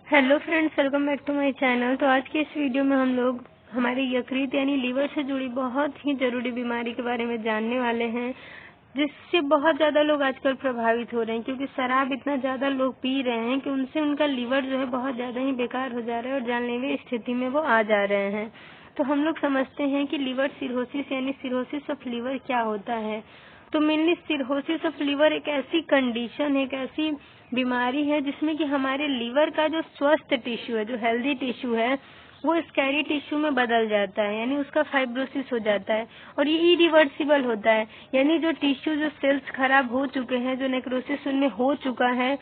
Hello friends, welcome back to my channel. तो आज के इस वीडियो में हम लोग हमारे यकृत यानी लीवर से जुड़ी बहुत ही जरूरी बीमारी के बारे में जानने वाले हैं, जिससे बहुत ज्यादा लोग आजकल प्रभावित हो रहे हैं। क्योंकि शराब इतना ज्यादा लोग पी रहे हैं कि उनसे उनका लीवर जो है बहुत ज्यादा ही बेकार हो जा रहा है और जानलेवा स्थिति में वो आ जा रहे हैं। तो हम लोग समझते हैं कि लीवर सिरोसिस यानी सिरोसिस ऑफ लीवर क्या होता है। तो मेनली सिरोसिस ऑफ लीवर एक ऐसी कंडीशन है, एक ऐसी बीमारी है जिसमें कि हमारे लीवर का जो स्वस्थ टिश्यू है, जो हेल्दी टिश्यू है, वो स्कैरी टिश्यू में बदल जाता है, यानी उसका फाइब्रोसिस हो जाता है। और ये इरिवर्सिबल होता है, यानी जो टिश्यू, जो सेल्स खराब हो चुके हैं, जो नेक्रोसिस उनमें हो चुका है,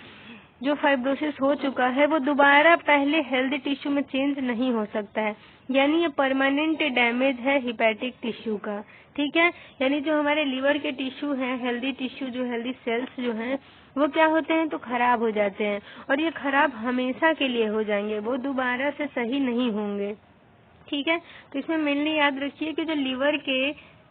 जो फाइब्रोसिस हो चुका है, वो दोबारा पहले हेल्दी टिश्यू में चेंज नहीं हो सकता है। यानी ये परमानेंट डैमेज है हिपैटिक टिश्यू का। ठीक है, यानी जो हमारे लीवर के टिश्यू हैं, हेल्दी टिश्यू, जो हेल्दी सेल्स जो हैं, वो क्या होते हैं, तो खराब हो जाते हैं। और ये खराब हमेशा के लिए हो जाएंगे, वो दोबारा से सही नहीं होंगे। ठीक है, तो इसमें मेनली याद रखिए कि जो लीवर के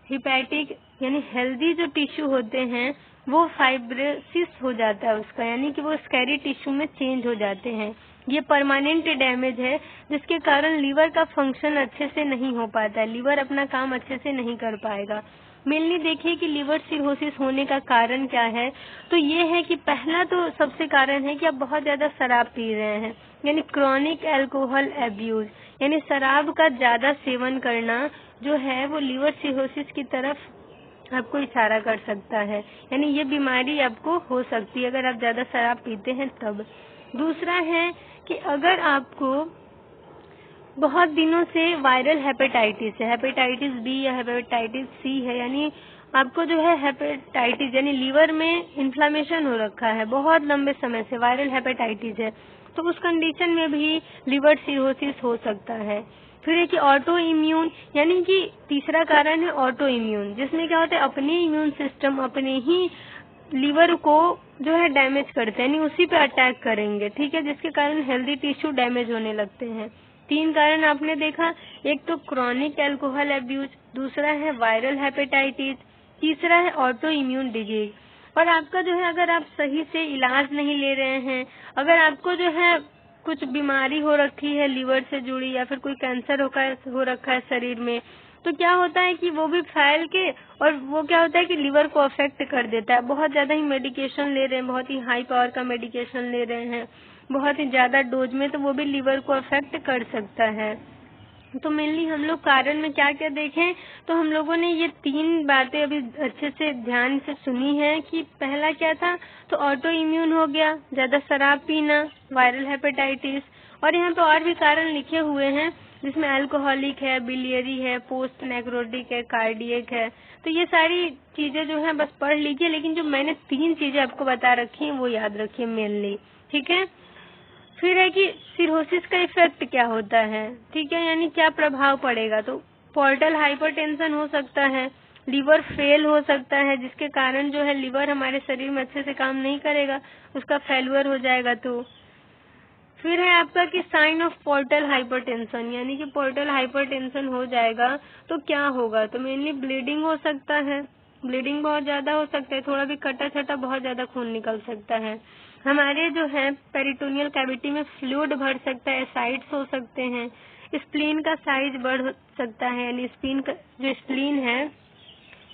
हिपैटिक यानी हेल्दी जो टिश्यू होते हैं, वो फाइब्रोसिस हो जाता है उसका, यानी कि वो स्कैरी टिश्यू में चेंज हो जाते हैं। ये परमानेंट डैमेज है, जिसके कारण लीवर का फंक्शन अच्छे से नहीं हो पाता है, लीवर अपना काम अच्छे से नहीं कर पाएगा। मेनली देखिए कि लीवर सिरोसिस होने का कारण क्या है। तो ये है कि पहला तो सबसे कारण है कि आप बहुत ज्यादा शराब पी रहे हैं, यानी क्रॉनिक अल्कोहल एब्यूज, यानी शराब का ज्यादा सेवन करना जो है वो लीवर सिरोसिस की तरफ आपको इशारा कर सकता है। यानी ये बीमारी आपको हो सकती है अगर आप ज्यादा शराब पीते हैं तब। दूसरा है कि अगर आपको बहुत दिनों से वायरल हेपेटाइटिस है, हेपेटाइटिस बी या हेपेटाइटिस सी है, यानी आपको जो है हेपेटाइटिस यानी लीवर में इन्फ्लामेशन हो रखा है, बहुत लंबे समय से वायरल हेपेटाइटिस है, तो उस कंडीशन में भी लीवर सिरोसिस हो सकता है। फिर है कि ऑटो इम्यून, यानी कि तीसरा कारण है ऑटो इम्यून, जिसमें क्या होता है, अपने इम्यून सिस्टम अपने ही लीवर को जो है डैमेज करते हैं, यानी उसी पे अटैक करेंगे। ठीक है, जिसके कारण हेल्दी टिश्यू डैमेज होने लगते हैं। 3 कारण आपने देखा, एक तो क्रॉनिक अल्कोहल अब्यूज, दूसरा है वायरल हेपेटाइटिस, तीसरा है ऑटो इम्यून डिजीज। और आपका जो है, अगर आप सही से इलाज नहीं ले रहे हैं, अगर आपको जो है कुछ बीमारी हो रखी है लीवर से जुड़ी, या फिर कोई कैंसर हो रखा है शरीर में, तो क्या होता है कि वो भी फैल के, और वो क्या होता है कि लीवर को अफेक्ट कर देता है। बहुत ज्यादा ही मेडिकेशन ले रहे हैं, बहुत ही हाई पावर का मेडिकेशन ले रहे हैं, बहुत ही ज्यादा डोज में, तो वो भी लीवर को अफेक्ट कर सकता है। तो मेनली हम लोग कारण में क्या क्या देखें, तो हम लोगों ने ये 3 बातें अभी अच्छे से ध्यान से सुनी है कि पहला क्या था, तो ऑटो इम्यून हो गया, ज्यादा शराब पीना, वायरल हेपेटाइटिस, और यहाँ पे और भी कारण लिखे हुए हैं, जिसमें अल्कोहलिक है, बिलियरी है, पोस्ट नेक्रोटिक है, कार्डियक है। तो ये सारी चीजें जो है बस पढ़ लीजिए, लेकिन जो मैंने 3 चीजें आपको बता रखी हैं वो याद रखिए मेनली। ठीक है, फिर है कि सिरोसिस का इफेक्ट क्या होता है। ठीक है, यानी क्या प्रभाव पड़ेगा, तो पोर्टल हाइपरटेंशन हो सकता है, लीवर फेल हो सकता है, जिसके कारण जो है लीवर हमारे शरीर में अच्छे से काम नहीं करेगा, उसका फेल्यूर हो जाएगा। तो फिर है आपका कि साइन ऑफ पोर्टल हाइपरटेंशन, यानी कि पोर्टल हाइपरटेंशन हो जाएगा तो क्या होगा, तो मेनली ब्लीडिंग हो सकता है, ब्लीडिंग बहुत ज्यादा हो सकता है, थोड़ा भी कटा छटा बहुत ज्यादा खून निकल सकता है। हमारे जो है पेरिटोनियल कैविटी में फ्लूइड भर सकता है, साइट्स हो सकते हैं, स्प्लीन का साइज बढ़ सकता है, यानी स्प्लीन का जो स्प्लीन है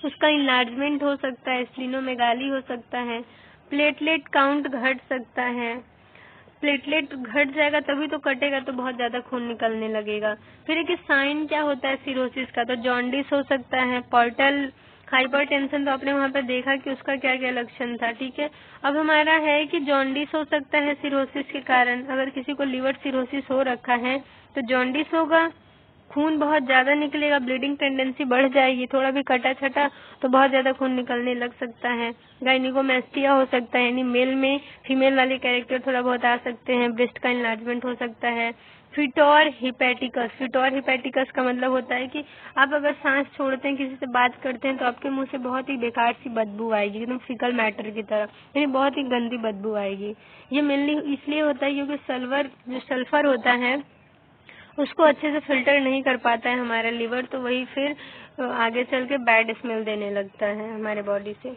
उसका इनलार्जमेंट हो सकता है, स्प्लीनोमेगाली हो सकता है, प्लेटलेट काउंट घट सकता है, प्लेटलेट घट जाएगा तभी तो कटेगा, तो बहुत ज्यादा खून निकलने लगेगा। फिर एक साइन क्या होता है सिरोसिस का, तो जॉन्डिस हो सकता है, पोर्टल हाइपरटेंशन, तो आपने वहाँ पे देखा कि उसका क्या क्या लक्षण था। ठीक है, अब हमारा है कि जॉन्डिस हो सकता है सिरोसिस के कारण, अगर किसी को लीवर सिरोसिस हो रखा है तो जॉन्डिस होगा, खून बहुत ज्यादा निकलेगा, ब्लीडिंग टेंडेंसी बढ़ जाएगी, थोड़ा भी कटा छटा तो बहुत ज्यादा खून निकलने लग सकता है। गायनिकोमेस्टिया हो सकता है, यानी मेल में फीमेल वाले कैरेक्टर थोड़ा बहुत आ सकते हैं, ब्रेस्ट का इनलार्जमेंट हो सकता है। फिटोर हिपैटिकस, फिटोर हिपैटिकस का मतलब होता है कि आप अगर सांस छोड़ते हैं, किसी से बात करते हैं, तो आपके मुंह से बहुत ही बेकार सी बदबू आएगी, एकदम फिकल मैटर की तरह, यानी बहुत ही गंदी बदबू आएगी। ये मेनली इसलिए होता है क्योंकि सल्फर होता है उसको अच्छे से फिल्टर नहीं कर पाता है हमारा लीवर, तो वही फिर आगे चल के बैड स्मेल देने लगता है हमारे बॉडी से।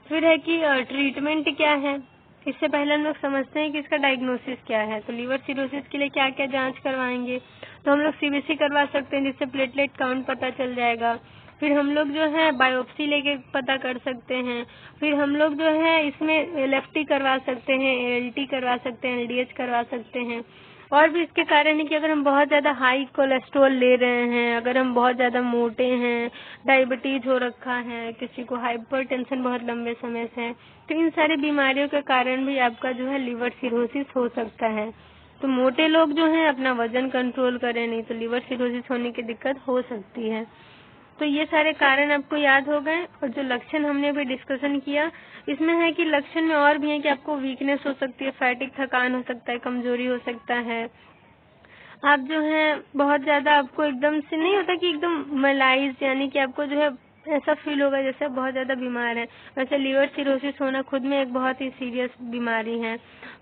फिर है कि ट्रीटमेंट क्या है, इससे पहले हम लोग समझते हैं कि इसका डायग्नोसिस क्या है। तो लीवर सिरोसिस के लिए क्या क्या जांच करवाएंगे, तो हम लोग सीबीसी करवा सकते हैं जिससे प्लेटलेट काउंट पता चल जाएगा। फिर हम लोग जो है बायोप्सी लेके पता कर सकते हैं। फिर हम लोग जो है इसमें एलएफटी करवा सकते हैं, एलटी करवा सकते हैं, एलडीएच करवा सकते हैं। और भी इसके कारण है कि अगर हम बहुत ज्यादा हाई कोलेस्ट्रॉल ले रहे हैं, अगर हम बहुत ज्यादा मोटे हैं, डायबिटीज हो रखा है, किसी को हाइपरटेंशन बहुत लंबे समय से है, तो इन सारी बीमारियों के कारण भी आपका जो है लीवर सिरोसिस हो सकता है। तो मोटे लोग जो हैं अपना वजन कंट्रोल करें, नहीं तो लीवर सिरोसिस होने की दिक्कत हो सकती है। तो ये सारे कारण आपको याद हो गए। और जो लक्षण हमने अभी डिस्कशन किया, इसमें है कि लक्षण में और भी है कि आपको वीकनेस हो सकती है, फैटिक थकान हो सकता है, कमजोरी हो सकता है। आप जो है बहुत ज्यादा आपको एकदम से नहीं होता कि एकदम मलाइज, यानी कि आपको जो है ऐसा फील होगा जैसे आप बहुत ज्यादा बीमार है। वैसे लीवर सिरोसिस होना खुद में एक बहुत ही सीरियस बीमारी है।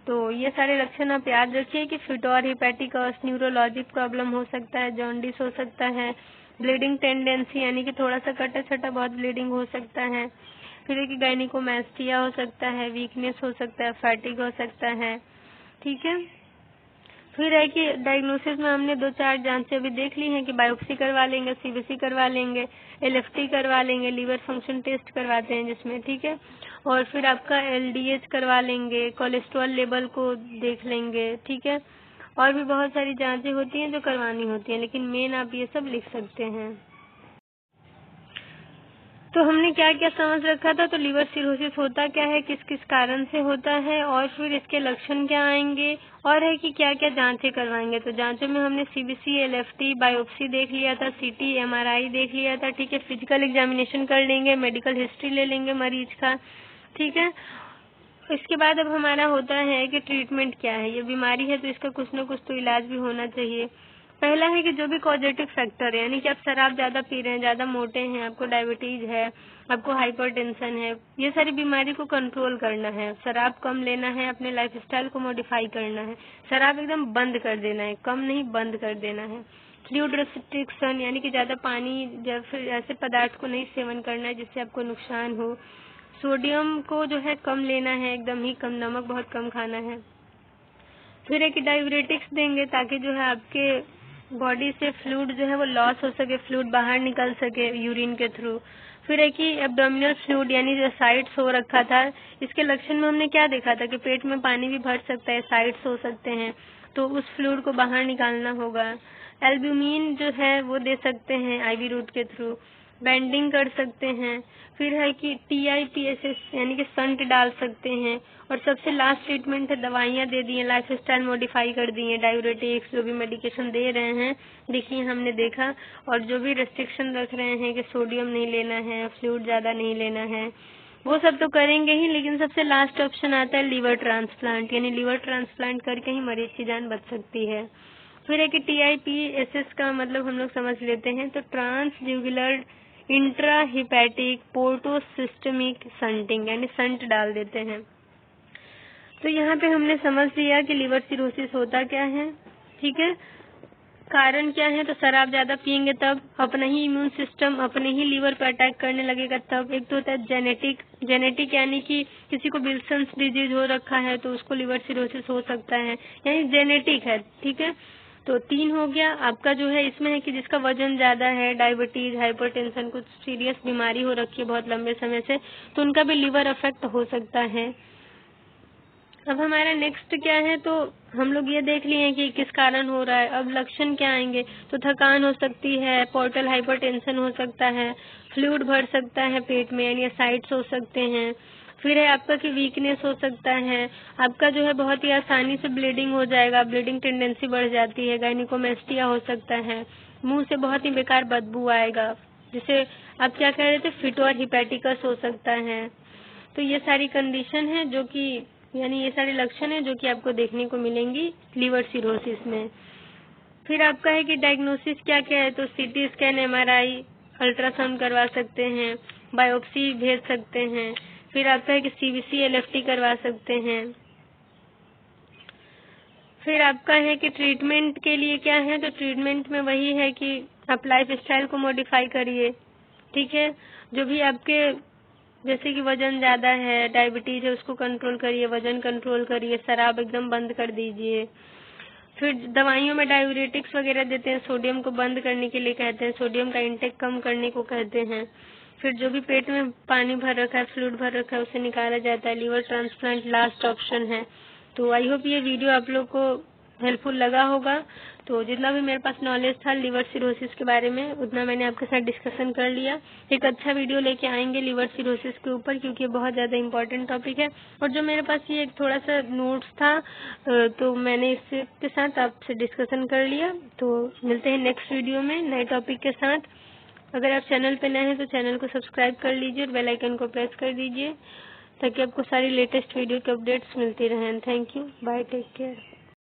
तो ये सारे लक्षण आप याद रखिए कि फिटोर, हिपैटिकस, न्यूरोलॉजिक प्रॉब्लम हो सकता है, जॉन्डिस हो सकता है, ब्लीडिंग टेंडेंसी यानी कि थोड़ा सा कटा छटा बहुत ब्लीडिंग हो सकता है, फिर एक गायनिकोमैस्टिया हो सकता है, वीकनेस हो सकता है, फैटिक हो सकता है। ठीक है। फिर है कि डायग्नोसिस में हमने 2-4 जांचें अभी देख ली हैं कि बायोप्सी करवा लेंगे, सीबीसी करवा लेंगे, एलएफटी करवा लेंगे, लीवर फंक्शन टेस्ट करवाते हैं जिसमें, ठीक है। और फिर आपका एलडीएच करवा लेंगे, कोलेस्ट्रॉल लेवल को देख लेंगे, ठीक है। और भी बहुत सारी जांचें होती हैं जो करवानी होती हैं, लेकिन मेन आप ये सब लिख सकते हैं। तो हमने क्या क्या समझ रखा था। तो लीवर सिरोसिस होता क्या है, किस किस कारण से होता है, और फिर इसके लक्षण क्या आएंगे, और है कि क्या क्या जांचें करवाएंगे। तो जांचों में हमने सीबीसी, एलएफटी, बायोप्सी देख लिया था, सीटी, एमआरआई देख लिया था, ठीक है। फिजिकल एग्जामिनेशन कर लेंगे, मेडिकल हिस्ट्री ले लेंगे मरीज का, ठीक है। इसके बाद अब हमारा होता है कि ट्रीटमेंट क्या है। ये बीमारी है तो इसका कुछ न कुछ तो इलाज भी होना चाहिए। पहला है कि जो भी कॉजेटिव फैक्टर है, यानी कि आप शराब ज्यादा पी रहे हैं, ज्यादा मोटे हैं, आपको डायबिटीज है, आपको हाइपरटेंशन है, ये सारी बीमारी को कंट्रोल करना है। शराब कम लेना है, अपने लाइफस्टाइल को मॉडिफाई करना है, शराब एकदम बंद कर देना है, कम नहीं बंद कर देना है। फ्लूइड रेस्ट्रिक्शन यानी कि ज्यादा पानी या फिर ऐसे पदार्थ को नहीं सेवन करना है जिससे आपको नुकसान हो। सोडियम को जो है कम लेना है, एकदम ही कम, नमक बहुत कम खाना है। फिर है कि डाययूरेटिक्स देंगे ताकि जो है आपके बॉडी से फ्लूइड जो है वो लॉस हो सके, फ्लूइड बाहर निकल सके यूरिन के थ्रू। फिर है कि एब्डोमिनल फ्लूइड यानी जो साइड्स हो रखा था, इसके लक्षण में हमने क्या देखा था कि पेट में पानी भी भर सकता है, साइड्स हो सकते हैं, तो उस फ्लूइड को बाहर निकालना होगा। एल्ब्यूमिन जो है वो दे सकते हैं आईवी रूट के थ्रू, बेंडिंग कर सकते हैं। फिर है कि TIPSS यानी कि संट डाल सकते हैं। और सबसे लास्ट ट्रीटमेंट है दवाइयाँ दे दी हैं, लाइफस्टाइल मॉडिफाई कर दी हैं, डायूरेटिक्स जो भी मेडिकेशन दे रहे हैं देखिए हमने देखा। और जो भी रेस्ट्रिक्शन रख रहे हैं कि सोडियम नहीं लेना है, फ्लूइड ज्यादा नहीं लेना है, वो सब तो करेंगे ही। लेकिन सबसे लास्ट ऑप्शन आता है लीवर ट्रांसप्लांट, यानी लीवर ट्रांसप्लांट करके ही मरीज की जान बच सकती है। फिर है कि TIPSS का मतलब हम लोग समझ लेते हैं। तो ट्रांसज्यूगुलर इंट्रा हिपैटिक पोर्टोसिस्टमिक संटिंग यानी संट डाल देते हैं। तो यहाँ पे हमने समझ लिया कि लीवर सिरोसिस होता क्या है, ठीक है, कारण क्या है। तो शराब ज्यादा पियेंगे तब, अपना ही इम्यून सिस्टम अपने ही लीवर पर अटैक करने लगेगा तब। एक तो होता है जेनेटिक यानी कि किसी को विल्सन्स डिजीज हो रखा है तो उसको लीवर सिरोसिस हो सकता है, यानी जेनेटिक है, ठीक है। तो 3 हो गया आपका जो है। इसमें है कि जिसका वजन ज्यादा है, डायबिटीज, हाइपरटेंशन, कुछ सीरियस बीमारी हो रखी है बहुत लंबे समय से, तो उनका भी लीवर अफेक्ट हो सकता है। अब हमारा नेक्स्ट क्या है, तो हम लोग ये देख लिए हैं कि किस कारण हो रहा है। अब लक्षण क्या आएंगे, तो थकान हो सकती है, पोर्टल हाइपरटेंशन हो सकता है, फ्लूइड भर सकता है पेट में यानी साइड्स हो सकते हैं। फिर है आपका कि वीकनेस हो सकता है, आपका जो है बहुत ही आसानी से ब्लीडिंग हो जाएगा, ब्लीडिंग टेंडेंसी बढ़ जाती है, गायनिकोमैस्टिया हो सकता है, मुंह से बहुत ही बेकार बदबू आएगा, जिसे आप क्या कह रहे थे, फिटोर हिपैटिकस हो सकता है। तो ये सारी कंडीशन है जो कि यानी ये सारे लक्षण है जो कि आपको देखने को मिलेंगी लीवर सिरोसिस में। फिर आपका है कि डायग्नोसिस क्या क्या है, तो सीटी स्कैन, एमआरआई, अल्ट्रासाउंड करवा सकते हैं, बायोप्सी भेज सकते हैं। फिर आपका है कि सीबीसी, एलएफटी करवा सकते हैं। फिर आपका है कि ट्रीटमेंट के लिए क्या है, तो ट्रीटमेंट में वही है कि आप लाइफ स्टाइल को मॉडिफाई करिए, ठीक है। जो भी आपके जैसे कि वजन ज़्यादा है, डायबिटीज है, उसको कंट्रोल करिए, वजन कंट्रोल करिए, शराब एकदम बंद कर दीजिए। फिर दवाइयों में डायूरेटिक्स वगैरह देते हैं, सोडियम को बंद करने के लिए कहते हैं, सोडियम का इंटेक कम करने को कहते हैं। फिर जो भी पेट में पानी भर रखा है, फ्लूइड भर रखा है, उसे निकाला जाता है। लीवर ट्रांसप्लांट लास्ट ऑप्शन है। तो आई होप ये वीडियो आप लोग को हेल्पफुल लगा होगा। तो जितना भी मेरे पास नॉलेज था लीवर सिरोसिस के बारे में, उतना मैंने आपके साथ डिस्कशन कर लिया। एक अच्छा वीडियो लेके आएंगे लीवर सिरोसिस के ऊपर, क्योंकि ये बहुत ज़्यादा इम्पोर्टेंट टॉपिक है। और जो मेरे पास ये एक थोड़ा सा नोट्स था, तो मैंने इसके साथ आपसे डिस्कशन कर लिया। तो मिलते हैं नेक्स्ट वीडियो में नए टॉपिक के साथ। अगर आप चैनल पे नए हैं तो चैनल को सब्सक्राइब कर लीजिए और बेल आइकन को प्रेस कर दीजिए, ताकि आपको सारी लेटेस्ट वीडियो के अपडेट्स मिलती रहें। Thank you, bye, take care.